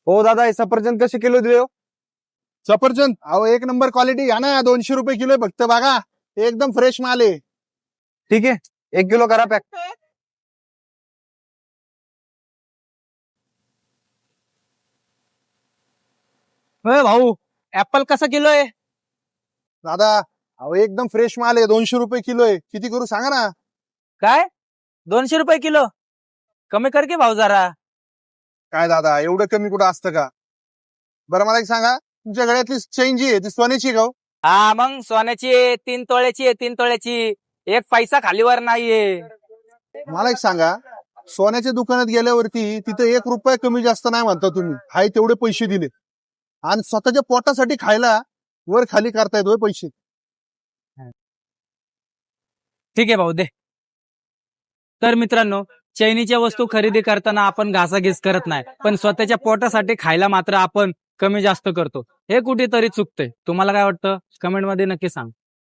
हो दादा, हे सफरचंद कसे किलो दिले हो? सफरचंद अहो एक नंबर क्वालिटी घ्या ना, 200 रुपये किलो आहे फक्त बघा, एकदम फ्रेश माल आहे. ठीक आहे, 1 किलो करा पॅक. भाऊ, ऍपल कसा किलो आहे? दादा अहो एकदम फ्रेश माल आहे, 200 रुपये किलो आहे. किती करू सांगा ना. काय 200 रुपये किलो? कमी कर की भाऊ जरा. काय दादा एवढं कमी कुठं असतं का? बरं मला एक सांगा, तुमच्या गळ्यातली चेन जी आहे ती सोन्याची आहे का हो? हा मग सोन्याची आहे, 3 तोळ्याची आहे, 3 तोळ्याची. एक पैसा खालीवर नाहीये. मला एक सांगा, सोन्याच्या दुकानात गेल्यावरती तिथे 1 रुपया कमी जास्त नाही म्हणता तुम्ही, हाय तेवढे पैसे दिले आणि स्वतःच्या पोटासाठी खायला वर खाली करतायत होय पैसे. ठीक आहे भाऊ, दे. तर मित्रांनो, चैनीच्या वस्तू खरेदी करताना आपण घासाघीस करत नाही, पण स्वतःच्या पोटासाठी खायला मात्र आपण कमी जास्त करतो. हे कुठेतरी चुकतंय. तुम्हाला काय वाटतं? कमेंट मध्ये नक्की सांग.